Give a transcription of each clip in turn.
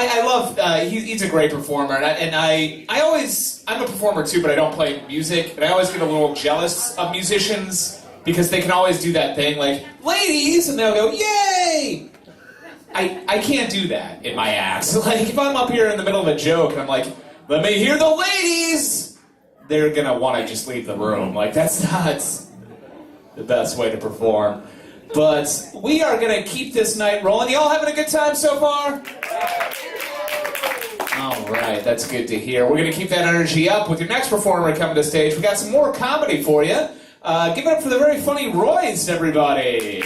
I love, he's a great performer, and I'm a performer too, but I don't play music, and I always get a little jealous of musicians, because they can always do that thing, like, ladies, and they'll go, yay! I can't do that in my act. Like, if I'm up here in the middle of a joke, and I'm like, let me hear the ladies! They're gonna want to just leave the room. Like, that's not the best way to perform. But we are gonna keep this night rolling. Y'all having a good time so far? All right, that's good to hear. We're gonna keep that energy up with your next performer coming to stage. We got some more comedy for you. Give it up for the very funny Royce, everybody.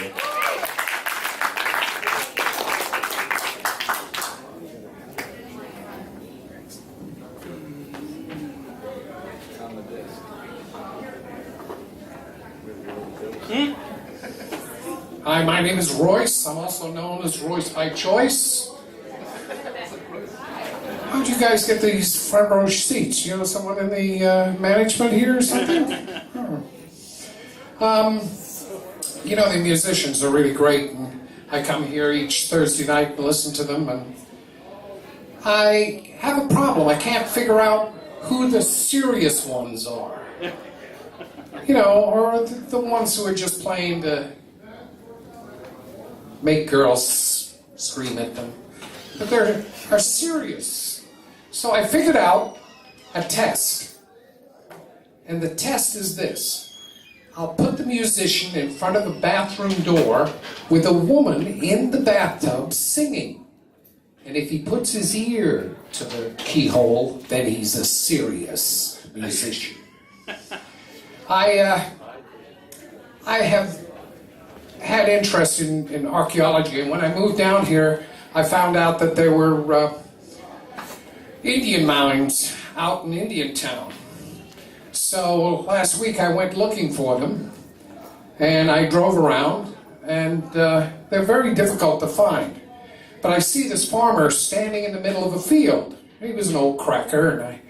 Hi, my name is Royce. I'm also known as Royce by choice. How'd you guys get these front row seats? You know, someone in the management here or something? You know, the musicians are really great, and I come here each Thursday night and listen to them, and I have a problem. I can't figure out who the serious ones are. You know, or the ones who are just playing to make girls scream at them. But they're serious. So I figured out a test. And the test is this. I'll put the musician in front of the bathroom door with a woman in the bathtub singing. And if he puts his ear to the keyhole, then he's a serious musician. I have had interest in archaeology, and when I moved down here, I found out that there were Indian mounds out in Indian Town. So last week I went looking for them, and I drove around, and they're very difficult to find. But I see this farmer standing in the middle of a field. He was an old cracker, and I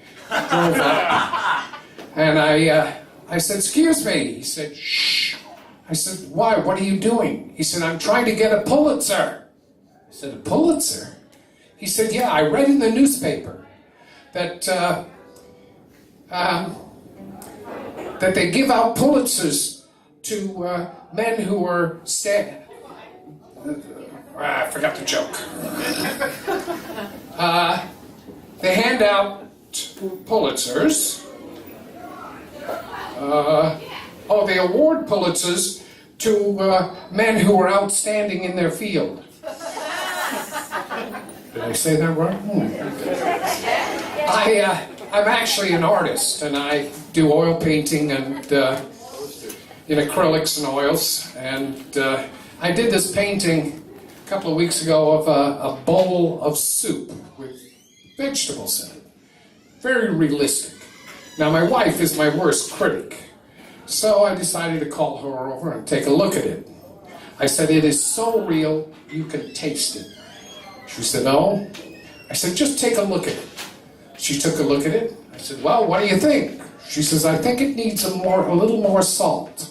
drove up, and I said, "Excuse me." He said, "Shh." I said, "Why? What are you doing?" He said, "I'm trying to get a Pulitzer." I said, "A Pulitzer?" He said, "Yeah, I read in the newspaper that that they give out Pulitzers to men who were I forgot the joke. They hand out Pulitzers. They award Pulitzers to men who are outstanding in their field. Did I say that right? I'm actually an artist, and I do oil painting and in acrylics and oils. And I did this painting a couple of weeks ago of a bowl of soup with vegetables in it. Very realistic. Now, my wife is my worst critic. So I decided to call her over and take a look at it. I said, "It is so real, you can taste it." She said, "No." I said, "Just take a look at it." She took a look at it. I said, "Well, what do you think?" She says, "I think it needs a little more salt."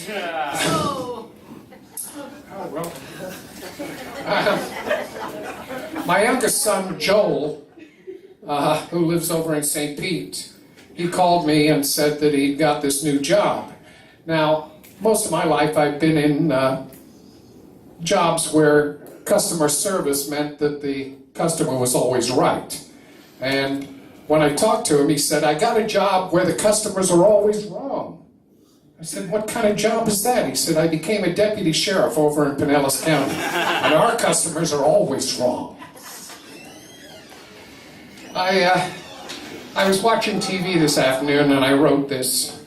Well. My youngest son, Joel, who lives over in St. Pete, he called me and said that he'd got this new job. Now, most of my life I've been in jobs where customer service meant that the customer was always right. And when I talked to him, he said, "I got a job where the customers are always wrong." I said, "What kind of job is that?" He said, "I became a deputy sheriff over in Pinellas County, and our customers are always wrong." I was watching TV this afternoon, and I wrote this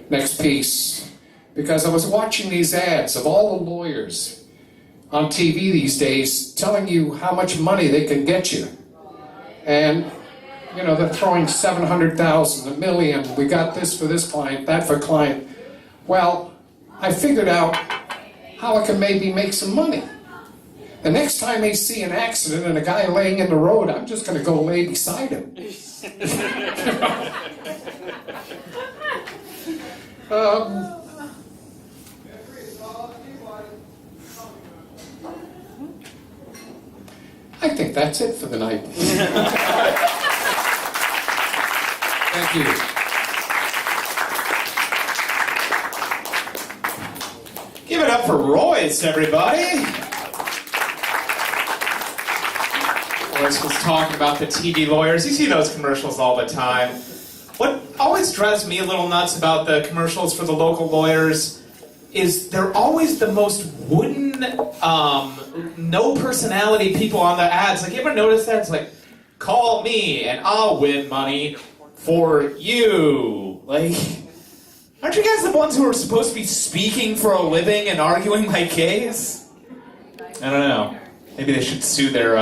next piece because I was watching these ads of all the lawyers on TV these days telling you how much money they can get you. And, you know, they're throwing $700,000, $1 million, we got this for this client, that for client. Well, I figured out how I can maybe make some money. The next time they see an accident and a guy laying in the road, I'm just going to go lay beside him. I think that's it for the night. Thank you. Give it up for Royce, everybody. Royce was talking about the TV lawyers. You see those commercials all the time. What always drives me a little nuts about the commercials for the local lawyers is they're always the most wooden, no personality people on the ads. Like, you ever notice that? It's like, call me and I'll win money for you. Like, aren't you guys the ones who are supposed to be speaking for a living and arguing my case? I don't know. Maybe they should sue their